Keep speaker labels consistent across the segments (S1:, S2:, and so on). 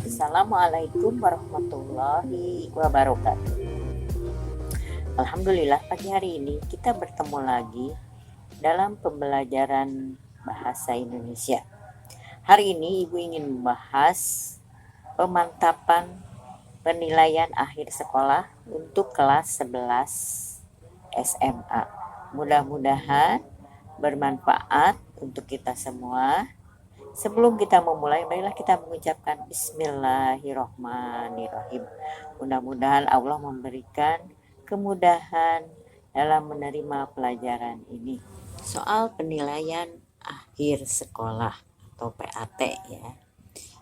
S1: Assalamualaikum warahmatullahi wabarakatuh. Alhamdulillah pagi hari ini kita bertemu lagi dalam pembelajaran bahasa Indonesia. Hari ini Ibu ingin membahas pemantapan penilaian akhir sekolah untuk kelas 11 SMA. Mudah-mudahan bermanfaat untuk kita semua. Sebelum kita memulai, marilah kita mengucapkan Bismillahirrahmanirrahim. Mudah-mudahan Allah memberikan kemudahan dalam menerima pelajaran ini. Soal penilaian akhir sekolah atau PAT ya.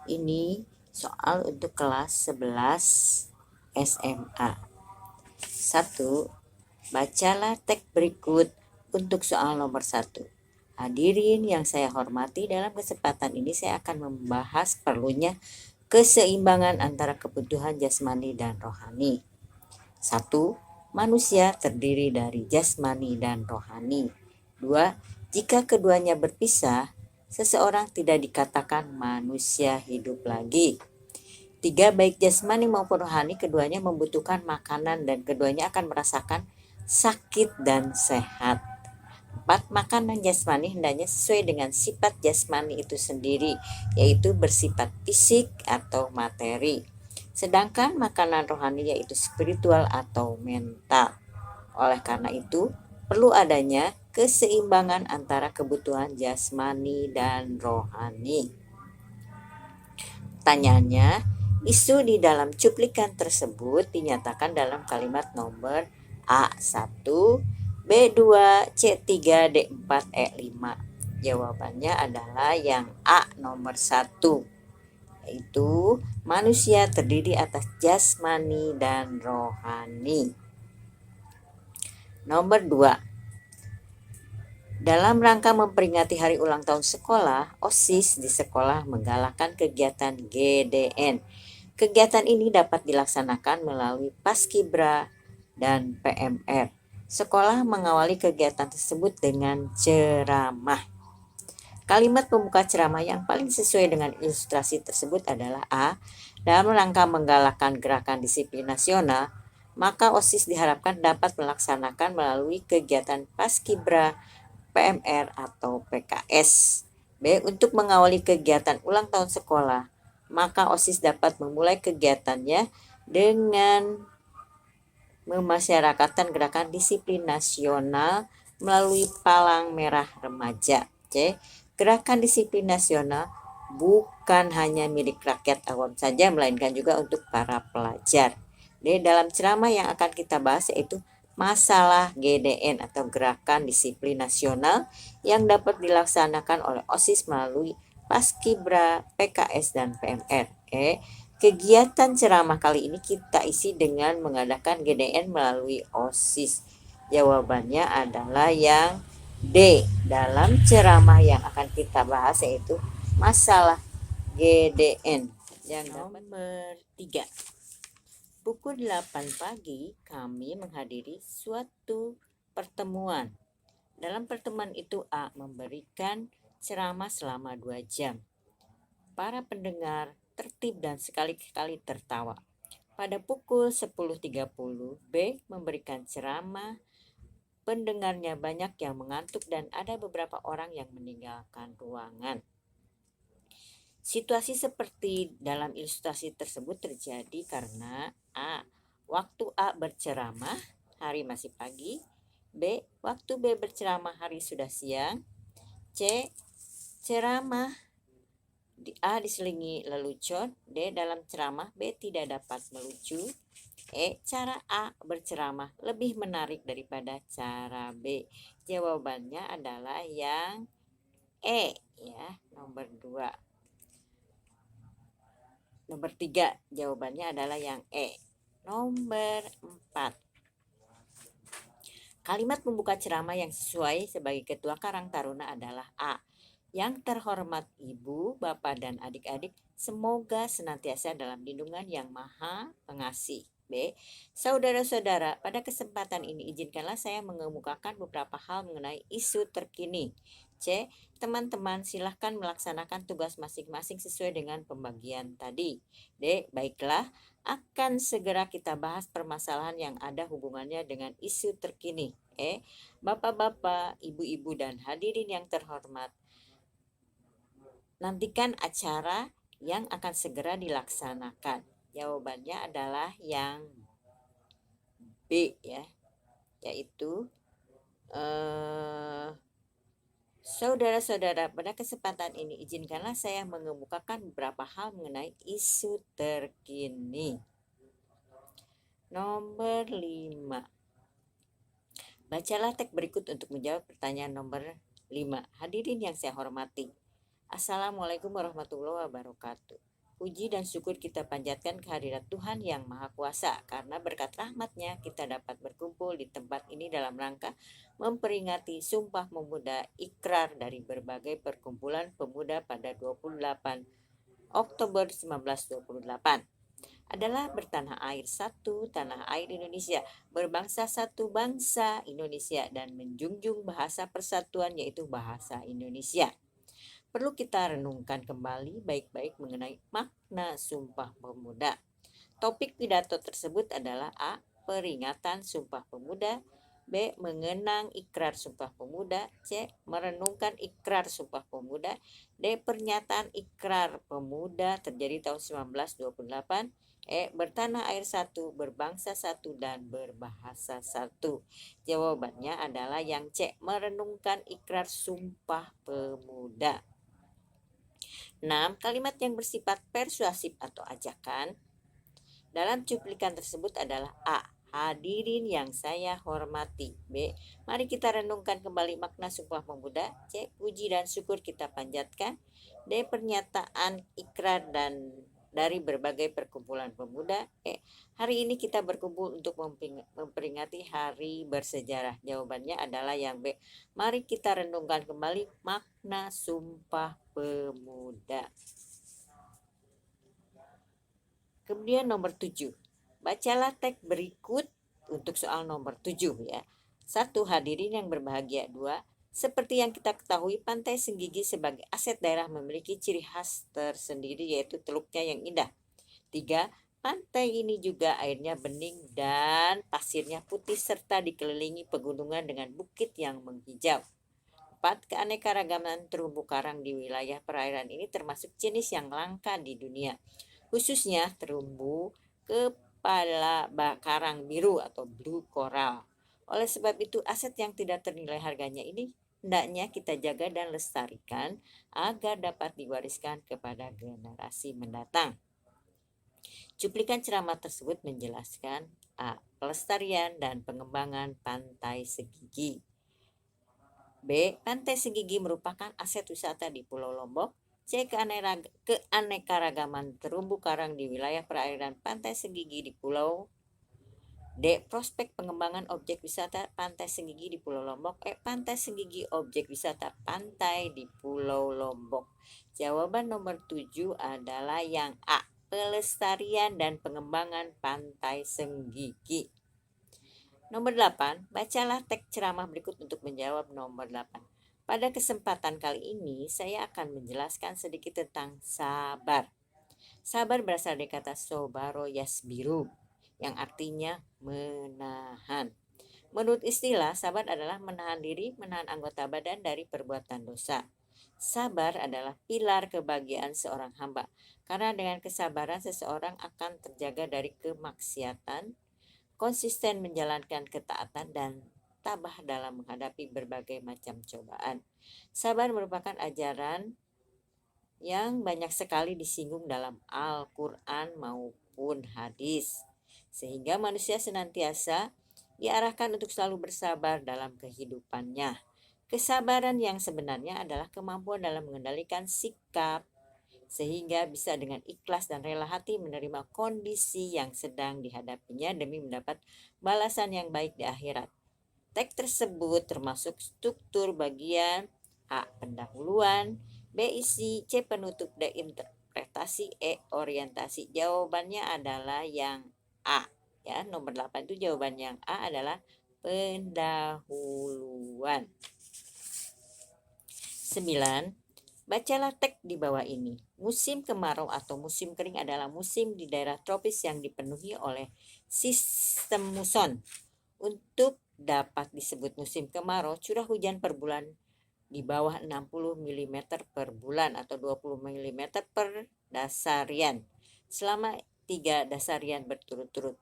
S1: Ini soal untuk kelas 11 SMA. 1. Bacalah teks berikut untuk soal nomor 1. Hadirin yang saya hormati, dalam kesempatan ini saya akan membahas perlunya keseimbangan antara kebutuhan jasmani dan rohani. 1. Manusia terdiri dari jasmani dan rohani. 2. Jika keduanya berpisah, seseorang tidak dikatakan manusia hidup lagi. 3. Baik jasmani maupun rohani, keduanya membutuhkan makanan dan keduanya akan merasakan sakit dan sehat. 4. Makanan jasmani hendaknya sesuai dengan sifat jasmani itu sendiri, yaitu bersifat fisik atau materi. Sedangkan makanan rohani yaitu spiritual atau mental. Oleh karena itu, perlu adanya keseimbangan antara kebutuhan jasmani dan rohani. Pertanyaannya, isu di dalam cuplikan tersebut dinyatakan dalam kalimat nomor A1, B2, C3, D4, E5. Jawabannya adalah yang A nomor 1, yaitu manusia terdiri atas jasmani dan rohani. Nomor 2. Dalam rangka memperingati hari ulang tahun sekolah, OSIS di sekolah menggalakkan kegiatan GDN. Kegiatan ini dapat dilaksanakan melalui Paskibra dan PMR. Sekolah mengawali kegiatan tersebut dengan ceramah. Kalimat pembuka ceramah yang paling sesuai dengan ilustrasi tersebut adalah A. Dalam rangka menggalakkan gerakan disiplin nasional, maka OSIS diharapkan dapat melaksanakan melalui kegiatan Paskibra, PMR atau PKS. B. Untuk mengawali kegiatan ulang tahun sekolah, maka OSIS dapat memulai kegiatannya dengan memasyarakatkan gerakan disiplin nasional melalui Palang Merah Remaja. C. Gerakan disiplin nasional bukan hanya milik rakyat awam saja, melainkan juga untuk para pelajar. D. Dalam ceramah yang akan kita bahas yaitu masalah GDN atau gerakan disiplin nasional yang dapat dilaksanakan oleh OSIS melalui Paskibra, PKS, dan PMR. E. Kegiatan ceramah kali ini kita isi dengan mengadakan GDN melalui OSIS. Jawabannya adalah yang D. Dalam ceramah yang akan kita bahas yaitu masalah GDN. Yang nomor 3. Pukul 8 pagi kami menghadiri suatu pertemuan. Dalam pertemuan itu A memberikan ceramah selama 2 jam. Para pendengar tertib dan sekali-kali tertawa. Pada pukul 10.30 B memberikan ceramah. Pendengarnya banyak yang mengantuk dan ada beberapa orang yang meninggalkan ruangan. Situasi seperti dalam ilustrasi tersebut terjadi karena A. Waktu A berceramah, hari masih pagi. B. Waktu B berceramah, hari sudah siang. C. Ceramah A diselingi lelucon. D. Dalam ceramah B tidak dapat melucu. E. Cara A berceramah lebih menarik daripada cara B. Jawabannya adalah yang E ya, nomor 2. Nomor 3, jawabannya adalah yang E. Nomor 4. Kalimat pembuka ceramah yang sesuai sebagai ketua Karang Taruna adalah A. Yang terhormat Ibu, Bapak, dan adik-adik, semoga senantiasa dalam lindungan yang maha pengasih. B. Saudara-saudara, pada kesempatan ini izinkanlah saya mengemukakan beberapa hal mengenai isu terkini. C. Teman-teman silahkan melaksanakan tugas masing-masing sesuai dengan pembagian tadi. D. Baiklah, akan segera kita bahas permasalahan yang ada hubungannya dengan isu terkini. E. Bapak-bapak, ibu-ibu, dan hadirin yang terhormat, nantikan acara yang akan segera dilaksanakan. Jawabannya adalah yang B ya, yaitu saudara-saudara, pada kesempatan ini izinkanlah saya mengemukakan beberapa hal mengenai isu terkini. Nomor 5. Bacalah teks berikut untuk menjawab pertanyaan nomor 5. Hadirin yang saya hormati, Assalamualaikum warahmatullahi wabarakatuh. Puji dan syukur kita panjatkan kehadirat Tuhan yang Maha Kuasa, karena berkat rahmat-Nya kita dapat berkumpul di tempat ini dalam rangka memperingati Sumpah Pemuda Ikrar dari berbagai perkumpulan pemuda pada 28 Oktober 1928. Adalah bertanah air satu, tanah air Indonesia, berbangsa satu bangsa Indonesia, dan menjunjung bahasa persatuan yaitu bahasa Indonesia. Perlu kita renungkan kembali baik-baik mengenai makna Sumpah Pemuda. Topik pidato tersebut adalah A. Peringatan Sumpah Pemuda, B. Mengenang ikrar Sumpah Pemuda, C. Merenungkan ikrar Sumpah Pemuda, D. Pernyataan ikrar pemuda terjadi tahun 1928, E. Bertanah air satu, berbangsa satu, dan berbahasa satu. Jawabannya adalah yang C. Merenungkan ikrar Sumpah Pemuda. 6. Kalimat yang bersifat persuasif atau ajakan dalam cuplikan tersebut adalah A. Hadirin yang saya hormati. B. Mari kita renungkan kembali makna Sumpah Pemuda. C. Puji dan syukur kita panjatkan. D. Pernyataan ikrar dan dari berbagai perkumpulan pemuda. E. Hari ini kita berkumpul untuk memperingati hari bersejarah. Jawabannya adalah yang B. Mari kita renungkan kembali makna Sumpah Pemuda. Kemudian nomor 7. Bacalah teks berikut untuk soal nomor 7 ya. 1. Hadirin yang berbahagia. 2. Seperti yang kita ketahui, Pantai Senggigi sebagai aset daerah memiliki ciri khas tersendiri, yaitu teluknya yang indah. 3. Pantai ini juga airnya bening dan pasirnya putih serta dikelilingi pegunungan dengan bukit yang menghijau. 4. Keanekaragaman terumbu karang di wilayah perairan ini termasuk jenis yang langka di dunia, khususnya terumbu kepala karang biru atau blue coral. Oleh sebab itu, aset yang tidak ternilai harganya ini hendaknya kita jaga dan lestarikan agar dapat diwariskan kepada generasi mendatang. Cuplikan ceramah tersebut menjelaskan A. Pelestarian dan pengembangan Pantai Senggigi. B. Pantai Senggigi merupakan aset wisata di Pulau Lombok. C. Keanekaragaman terumbu karang di wilayah perairan Pantai Senggigi di Pulau. D. Prospek pengembangan objek wisata Pantai Senggigi di Pulau Lombok. E. Pantai Senggigi objek wisata pantai di Pulau Lombok. Jawaban nomor 7 adalah yang A. Pelestarian dan pengembangan Pantai Senggigi. Nomor 8. Bacalah teks ceramah berikut untuk menjawab nomor 8. Pada kesempatan kali ini saya akan menjelaskan sedikit tentang sabar. Sabar berasal dari kata sobaro yasbiru, yang artinya menahan. Menurut istilah, sabar adalah menahan diri, menahan anggota badan dari perbuatan dosa. Sabar adalah pilar kebahagiaan seorang hamba, karena dengan kesabaran seseorang akan terjaga dari kemaksiatan, konsisten menjalankan ketaatan, dan tabah dalam menghadapi berbagai macam cobaan. Sabar merupakan ajaran yang banyak sekali disinggung dalam Al-Quran maupun hadis, sehingga manusia senantiasa diarahkan untuk selalu bersabar dalam kehidupannya. Kesabaran yang sebenarnya adalah kemampuan dalam mengendalikan sikap, sehingga bisa dengan ikhlas dan rela hati menerima kondisi yang sedang dihadapinya demi mendapat balasan yang baik di akhirat. Teks tersebut termasuk struktur bagian A. Pendahuluan, B. Isi, C. Penutup, D. Interpretasi, E. Orientasi. Jawabannya adalah yang A. Ya, nomor 8 itu jawaban yang A adalah pendahuluan. 9. Bacalah teks di bawah ini. Musim kemarau atau musim kering adalah musim di daerah tropis yang dipenuhi oleh sistem muson. Untuk dapat disebut musim kemarau, curah hujan per bulan di bawah 60 mm per bulan atau 20 mm per dasarian selama 3 dasarian berturut-turut.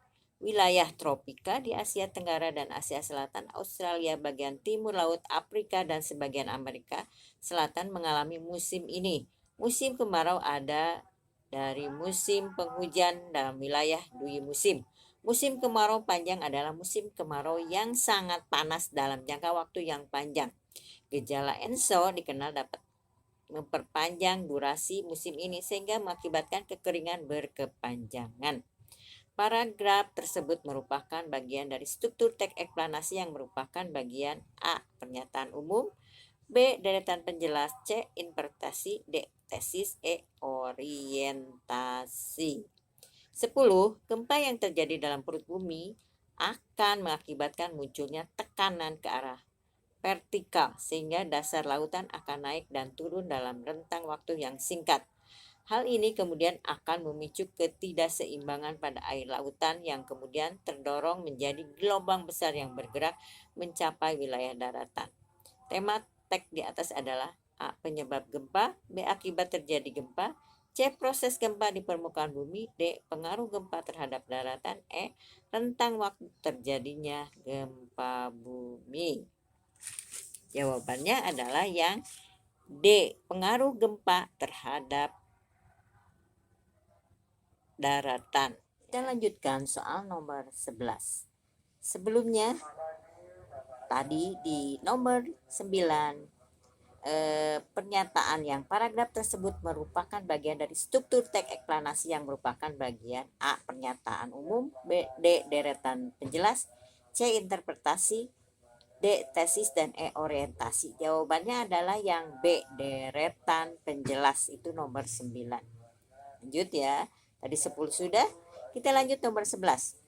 S1: Wilayah tropika di Asia Tenggara dan Asia Selatan, Australia bagian timur laut, Afrika dan sebagian Amerika Selatan mengalami musim ini. Musim kemarau ada dari musim penghujan dalam wilayah dui musim. Musim kemarau panjang adalah musim kemarau yang sangat panas dalam jangka waktu yang panjang. Gejala ENSO dikenal dapat memperpanjang durasi musim ini sehingga mengakibatkan kekeringan berkepanjangan. Paragraf tersebut merupakan bagian dari struktur teks eksplanasi yang merupakan bagian A. Pernyataan umum, B. Deretan penjelas, C. Interpretasi, D. Tesis, E. Orientasi. 10. Gempa yang terjadi dalam perut bumi akan mengakibatkan munculnya tekanan ke arah vertikal sehingga dasar lautan akan naik dan turun dalam rentang waktu yang singkat. Hal ini kemudian akan memicu ketidakseimbangan pada air lautan yang kemudian terdorong menjadi gelombang besar yang bergerak mencapai wilayah daratan. Tema teks di atas adalah A. Penyebab gempa, B. Akibat terjadi gempa, C. Proses gempa di permukaan bumi, D. Pengaruh gempa terhadap daratan, E. Rentang waktu terjadinya gempa bumi. Jawabannya adalah yang D. Pengaruh gempa terhadap daratan. Kita lanjutkan soal nomor 11. Sebelumnya tadi di nomor 9 pernyataan yang paragraf tersebut merupakan bagian dari struktur teks eksplanasi yang merupakan bagian A. Pernyataan umum, B. D. Deretan penjelas, C. Interpretasi, D. Tesis, dan E. Orientasi. Jawabannya adalah yang B. Deretan penjelas, itu nomor 9. Lanjut ya. Tadi 10 sudah, kita lanjut nomor 11.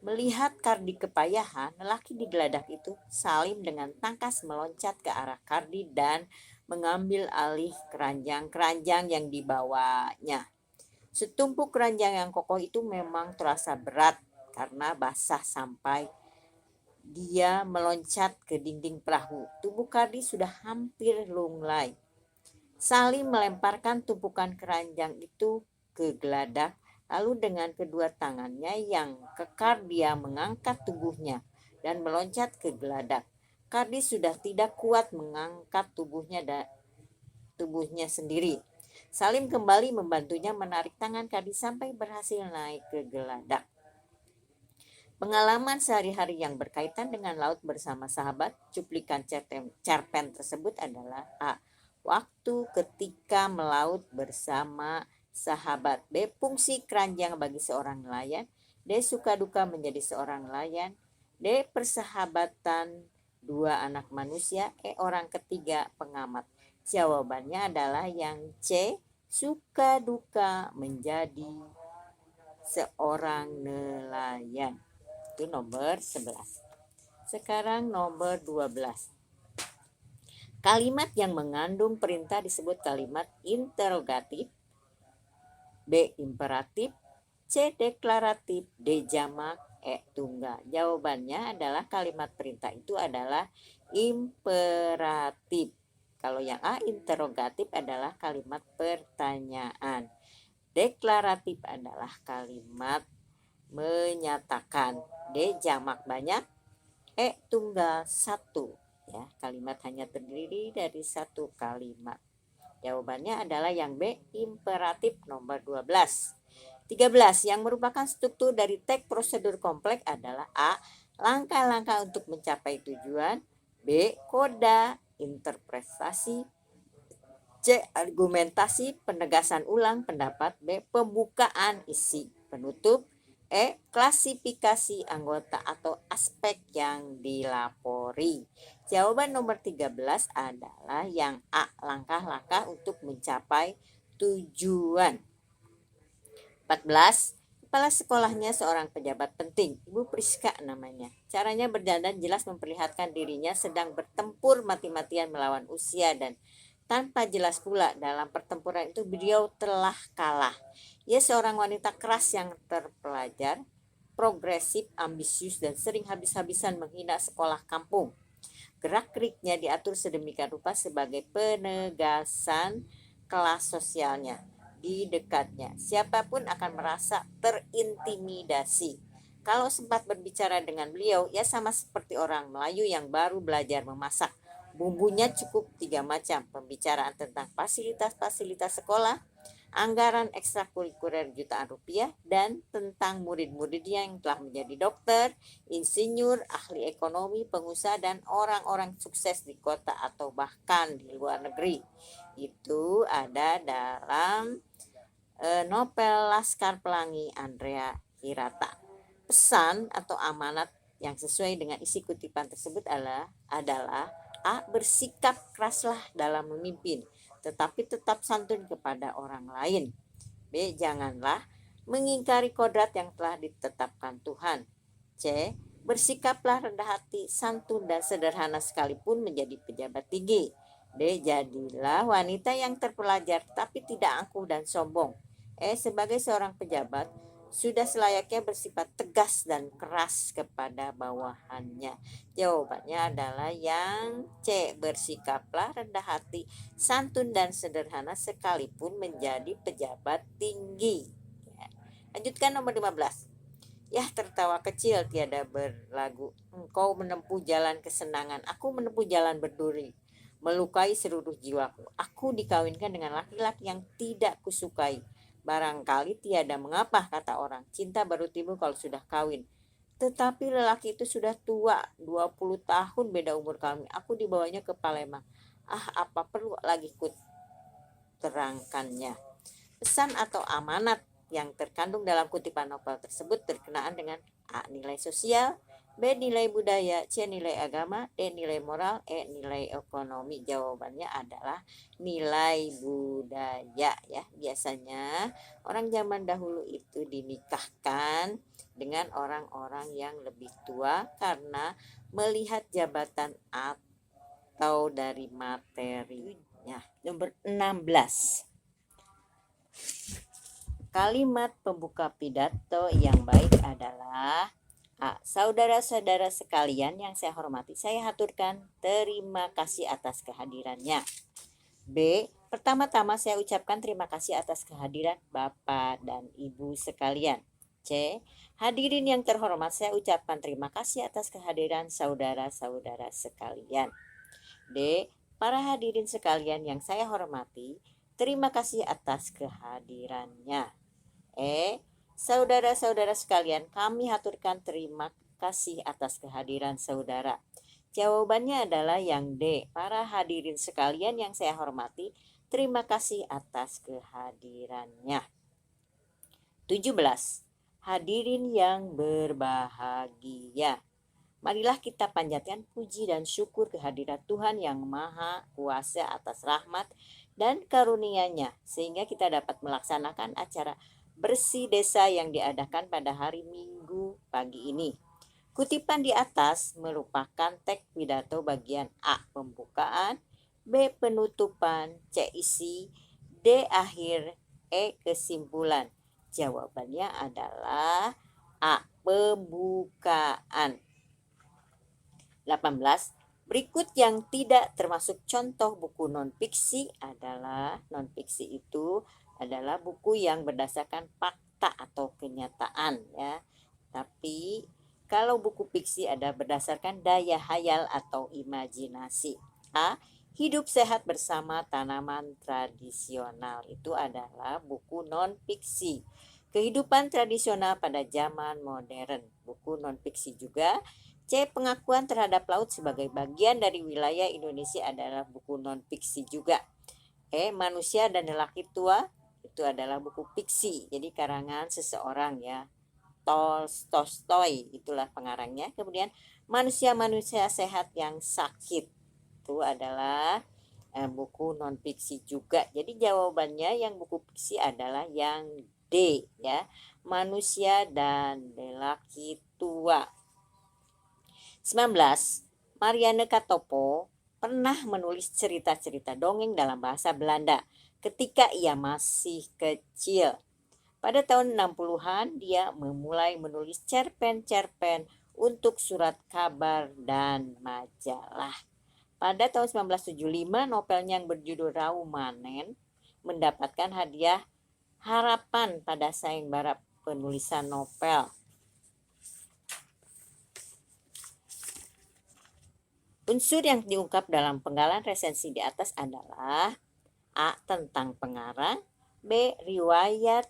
S1: Melihat Kardi kepayahan, lelaki di geladak itu Salim dengan tangkas meloncat ke arah Kardi dan mengambil alih keranjang-keranjang yang dibawanya. Setumpuk keranjang yang kokoh itu memang terasa berat karena basah sampai dia meloncat ke dinding perahu. Tubuh Kardi sudah hampir lunglai. Salim melemparkan tumpukan keranjang itu ke geladak, lalu dengan kedua tangannya yang kekar dia mengangkat tubuhnya dan meloncat ke geladak. Kardi sudah tidak kuat mengangkat tubuhnya sendiri. Salim kembali membantunya menarik tangan Kardi sampai berhasil naik ke geladak. Pengalaman sehari-hari yang berkaitan dengan laut bersama sahabat, cuplikan cerpen tersebut adalah A. Waktu ketika melaut bersama sahabat, B. Fungsi keranjang bagi seorang nelayan, D. Suka duka menjadi seorang nelayan, D. Persahabatan dua anak manusia, E. Orang ketiga pengamat. Jawabannya adalah yang C. Suka duka menjadi seorang nelayan. Itu nomor 11. Sekarang nomor 12. Kalimat yang mengandung perintah disebut kalimat interrogatif, B. Imperatif, C. Deklaratif, D. Jamak, E. Tunggal. Jawabannya adalah kalimat perintah itu adalah imperatif. Kalau yang A, interrogatif adalah kalimat pertanyaan. Deklaratif adalah kalimat menyatakan. D. Jamak banyak, E. Tunggal satu. Ya, kalimat hanya terdiri dari satu kalimat. Jawabannya adalah yang B. Imperatif nomor 12. 13. Yang merupakan struktur dari teks prosedur kompleks adalah A. Langkah-langkah untuk mencapai tujuan, B. Koda interpretasi, C. Argumentasi penegasan ulang pendapat, B. Pembukaan isi penutup, E. Klasifikasi anggota atau aspek yang dilapori. Jawaban nomor 13 adalah yang A. Langkah-langkah untuk mencapai tujuan. 14. Kepala sekolahnya seorang pejabat penting, Ibu Priska namanya. Caranya berdandan jelas memperlihatkan dirinya sedang bertempur mati-matian melawan usia dan Tanpa jelas pula dalam pertempuran itu beliau telah kalah. Ia seorang wanita keras yang terpelajar, progresif, ambisius, dan sering habis-habisan menghina sekolah kampung. Gerak-geriknya diatur sedemikian rupa sebagai penegasan kelas sosialnya di dekatnya. Siapapun akan merasa terintimidasi. Kalau sempat berbicara dengan beliau, ia sama seperti orang Melayu yang baru belajar memasak. Bumbunya cukup 3 macam, pembicaraan tentang fasilitas-fasilitas sekolah, anggaran ekstrakurikuler jutaan rupiah, dan tentang murid-muridnya yang telah menjadi dokter, insinyur, ahli ekonomi, pengusaha, dan orang-orang sukses di kota atau bahkan di luar negeri. Itu ada dalam novel Laskar Pelangi Andrea Hirata. Pesan atau amanat yang sesuai dengan isi kutipan tersebut adalah A. Bersikap keraslah dalam memimpin, tetapi tetap santun kepada orang lain. B. Janganlah mengingkari kodrat yang telah ditetapkan Tuhan. C. Bersikaplah rendah hati, santun, dan sederhana sekalipun menjadi pejabat tinggi. D. Jadilah wanita yang terpelajar tapi tidak angkuh dan sombong. E. Sebagai seorang pejabat, sudah selayaknya bersifat tegas dan keras kepada bawahannya. Jawabannya adalah yang C. Bersikaplah rendah hati, santun, dan sederhana sekalipun menjadi pejabat tinggi. Lanjutkan nomor 15. Yah, tertawa kecil tiada berlagu. Engkau menempuh jalan kesenangan, aku menempuh jalan berduri, melukai seluruh jiwaku. Aku dikawinkan dengan laki-laki yang tidak kusukai. Barangkali tiada mengapa, kata orang, cinta baru timbul kalau sudah kawin. Tetapi lelaki itu sudah tua, 20 tahun beda umur kami. Aku dibawanya ke Palembang. Apa perlu lagi ku terangkannya. Pesan atau amanat yang terkandung dalam kutipan novel tersebut berkenaan dengan A. Nilai sosial, B. Nilai budaya, C. Nilai agama, D. Nilai moral, E. Nilai ekonomi. Jawabannya adalah nilai budaya ya. Biasanya orang zaman dahulu itu dinikahkan dengan orang-orang yang lebih tua karena melihat jabatan atau dari materinya. Nomor 16. Kalimat pembuka pidato yang baik adalah A. Saudara-saudara sekalian yang saya hormati, saya haturkan terima kasih atas kehadirannya. B. Pertama-tama saya ucapkan terima kasih atas kehadiran Bapak dan Ibu sekalian. C. Hadirin yang terhormat, saya ucapkan terima kasih atas kehadiran saudara-saudara sekalian. D. Para hadirin sekalian yang saya hormati, terima kasih atas kehadirannya. E. Saudara-saudara sekalian, kami haturkan terima kasih atas kehadiran saudara. Jawabannya adalah yang D. Para hadirin sekalian yang saya hormati, terima kasih atas kehadirannya. 17. Hadirin yang berbahagia, marilah kita panjatkan puji dan syukur kehadirat Tuhan yang Maha Kuasa atas rahmat dan karunia-Nya, sehingga kita dapat melaksanakan acara bersih desa yang diadakan pada hari Minggu pagi ini. Kutipan di atas merupakan teks pidato bagian A. Pembukaan, B. Penutupan, C. Isi, D. Akhir, E. Kesimpulan. Jawabannya adalah A. Pembukaan. 18. Berikut yang tidak termasuk contoh buku non-fiksi adalah, non-fiksi itu adalah buku yang berdasarkan fakta atau kenyataan ya. Tapi kalau buku fiksi ada berdasarkan daya hayal atau imajinasi. A. Hidup sehat bersama tanaman tradisional, itu adalah buku non-fiksi. Kehidupan tradisional pada zaman modern, buku non-fiksi juga. C. Pengakuan terhadap laut sebagai bagian dari wilayah Indonesia adalah buku non-fiksi juga. E. Manusia dan lelaki tua, itu adalah buku fiksi, jadi karangan seseorang ya, Tolstoy itulah pengarangnya. Kemudian manusia-manusia sehat yang sakit, itu adalah buku non fiksi juga. Jadi jawabannya yang buku fiksi adalah yang D ya, manusia dan lelaki tua. 19. Mariana Katopo pernah menulis cerita-cerita dongeng dalam bahasa Belanda ketika ia masih kecil. Pada tahun 60-an dia memulai menulis cerpen-cerpen untuk surat kabar dan majalah. Pada tahun 1975 novelnya yang berjudul Raumanen mendapatkan hadiah Harapan pada sayembara penulisan novel. Unsur yang diungkap dalam penggalan resensi di atas adalah A. Tentang pengarang, B. Riwayat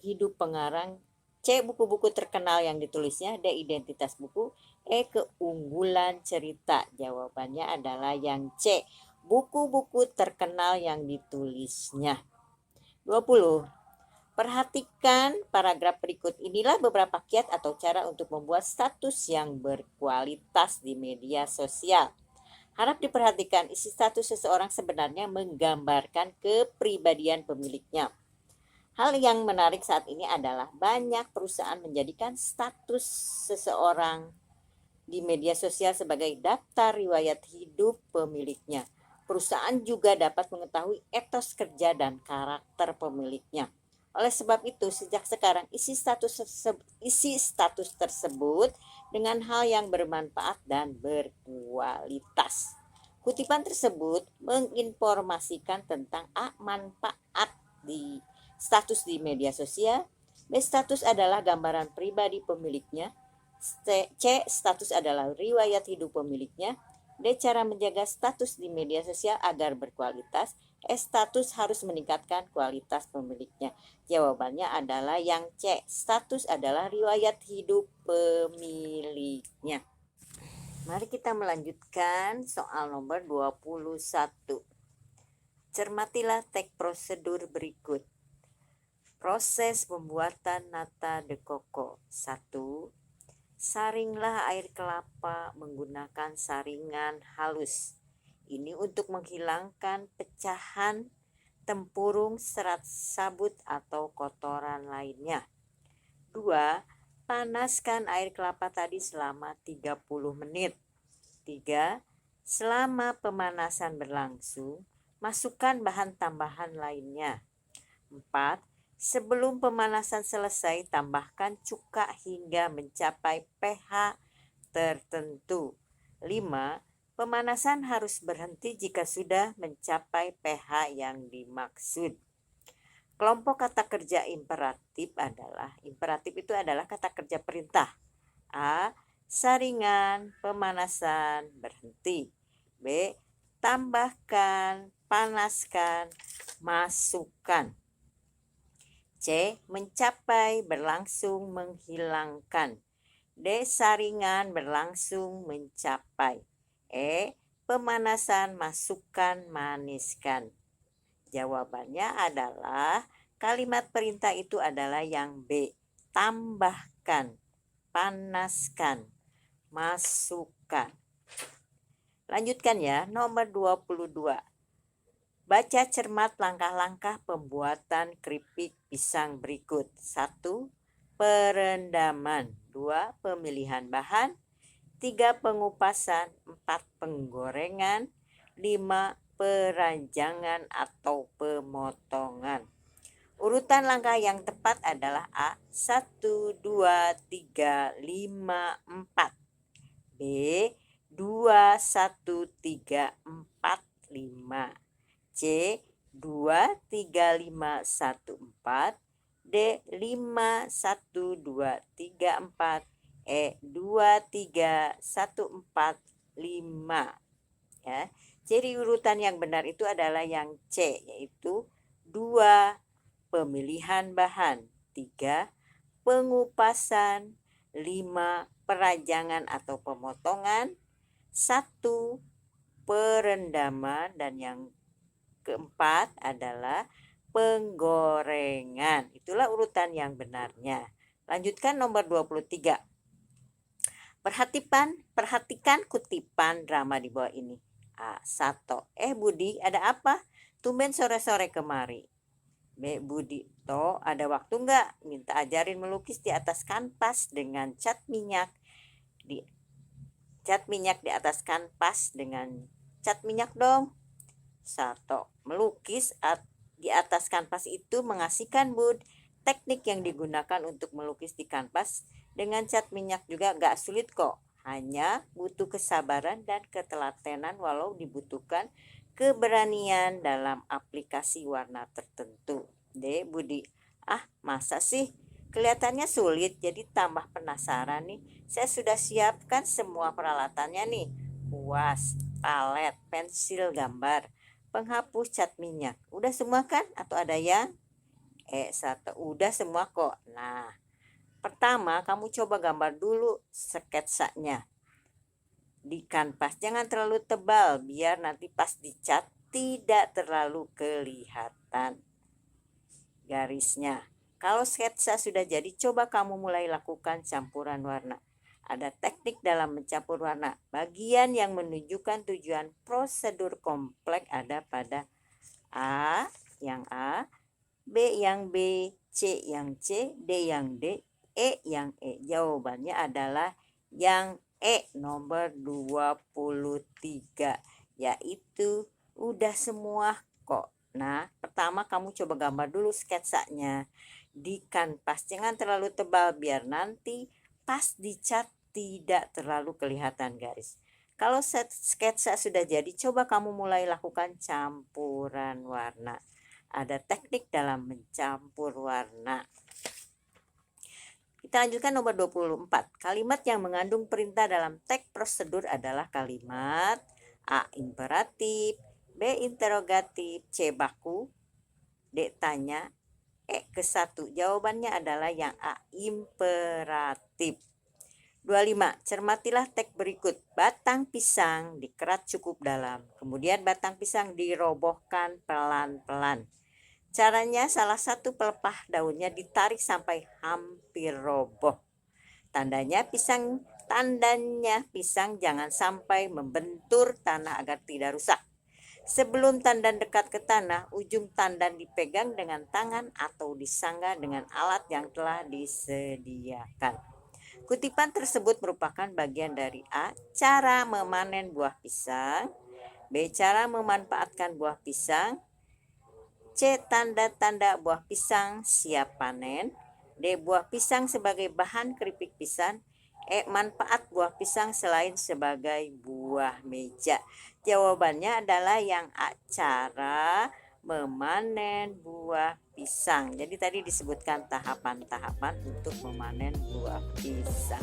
S1: hidup pengarang, C. Buku-buku terkenal yang ditulisnya, D. Identitas buku, E. Keunggulan cerita. Jawabannya adalah yang C. Buku-buku terkenal yang ditulisnya. 20. Perhatikan paragraf berikut. Inilah beberapa kiat atau cara untuk membuat status yang berkualitas di media sosial. Harap diperhatikan, isi status seseorang sebenarnya menggambarkan kepribadian pemiliknya. Hal yang menarik saat ini adalah banyak perusahaan menjadikan status seseorang di media sosial sebagai daftar riwayat hidup pemiliknya. Perusahaan juga dapat mengetahui etos kerja dan karakter pemiliknya. Oleh sebab itu, sejak sekarang isi status tersebut dengan hal yang bermanfaat dan berkualitas. Kutipan tersebut menginformasikan tentang A. Manfaat di status di media sosial, B. Status adalah gambaran pribadi pemiliknya, C. Status adalah riwayat hidup pemiliknya, D. Cara menjaga status di media sosial agar berkualitas, E. Status harus meningkatkan kualitas pemiliknya. Jawabannya adalah yang C. Status adalah riwayat hidup pemiliknya. Mari kita melanjutkan soal nomor 21. Cermatilah teks prosedur berikut. Proses pembuatan nata de coco. 1. Saringlah air kelapa menggunakan saringan halus. Ini untuk menghilangkan pecahan, tempurung, serat sabut atau kotoran lainnya. 2. Panaskan air kelapa tadi selama 30 menit. 3. Selama pemanasan berlangsung, masukkan bahan tambahan lainnya. 4. Sebelum pemanasan selesai, tambahkan cuka hingga mencapai pH tertentu. 5. Pemanasan harus berhenti jika sudah mencapai pH yang dimaksud. Kelompok kata kerja imperatif itu adalah kata kerja perintah. A. Saringan, pemanasan, berhenti. B. Tambahkan, panaskan, masukkan. C. Mencapai, berlangsung, menghilangkan. D. Saringan, berlangsung, mencapai. E. Pemanasan, masukkan, maniskan. Jawabannya adalah kalimat perintah itu adalah yang B. Tambahkan, panaskan, masukkan. Lanjutkan ya, nomor 22. Baca cermat langkah-langkah pembuatan keripik pisang berikut. 1. Perendaman. 2. Pemilihan bahan. 3. Pengupasan. 4. Penggorengan. 5. Peranjangan atau pemotongan. Urutan langkah yang tepat adalah A. 1, 2, 3, 5, 4. B. 2, 1, 3, 4, 5. C. 2, 3, 5, 1, 4. D. 5, 1, 2, 3, 4. E. 2, 3, 1, 4, 5. Ya. Jadi urutan yang benar itu adalah yang C, yaitu 2. Pemilihan bahan, 3. Pengupasan, 5. Perajangan atau pemotongan, 1. Perendaman, dan yang keempat adalah penggorengan. Itulah urutan yang benarnya. Lanjutkan nomor 23. Perhatikan kutipan drama di bawah ini. A. Sato. Budi, ada apa? Tumben sore-sore kemari. B. Budi, toh ada waktu enggak? Minta ajarin melukis di atas kanvas dengan cat minyak di atas kanvas dengan cat minyak dong. 1. Melukis di atas kanvas itu mengasihkan mood. Teknik yang digunakan untuk melukis di kanvas dengan cat minyak juga gak sulit kok. Hanya butuh kesabaran dan ketelatenan walau dibutuhkan keberanian dalam aplikasi warna tertentu. Budi. Masa sih? Kelihatannya sulit, jadi tambah penasaran nih. Saya sudah siapkan semua peralatannya nih. Kuas, palet, pensil gambar, penghapus cat minyak. Udah semua kan? Atau ada yang? 1. Udah semua kok. Nah, pertama kamu coba gambar dulu sketsanya di kanvas. Jangan terlalu tebal biar nanti pas dicat tidak terlalu kelihatan garisnya. Kalau sketsa sudah jadi, coba kamu mulai lakukan campuran warna. Ada teknik dalam mencampur warna. Bagian yang menunjukkan tujuan prosedur kompleks ada pada A, yang A, B yang B, C yang C, D yang D, E yang E. Jawabannya adalah yang E, nomor 23, yaitu udah semua kok. Nah, pertama kamu coba gambar dulu sketsanya di kanvas. Jangan terlalu tebal biar nanti pas dicat tidak terlalu kelihatan garis. Kalau sketsa sudah jadi, coba kamu mulai lakukan campuran warna. Ada teknik dalam mencampur warna. Kita lanjutkan nomor 24. Kalimat yang mengandung perintah dalam teks prosedur adalah kalimat A. Imperatif, B. Interogatif, C. Baku, D. Tanya, E. Kesatu. Jawabannya adalah yang A. Imperatif. 25. Cermatilah teks berikut. Batang pisang dikerat cukup dalam. Kemudian batang pisang dirobohkan pelan-pelan. Caranya salah satu pelepah daunnya ditarik sampai hampir roboh. Tandanya pisang jangan sampai membentur tanah agar tidak rusak. Sebelum tandan dekat ke tanah, ujung tandan dipegang dengan tangan atau disangga dengan alat yang telah disediakan. Kutipan tersebut merupakan bagian dari A. Cara memanen buah pisang, B. Cara memanfaatkan buah pisang, C. Tanda-tanda buah pisang siap panen, D. Buah pisang sebagai bahan keripik pisang, E. Manfaat buah pisang selain sebagai buah meja. Jawabannya adalah yang A. Cara memanen buah pisang. Jadi tadi disebutkan tahapan-tahapan untuk memanen buah pisang.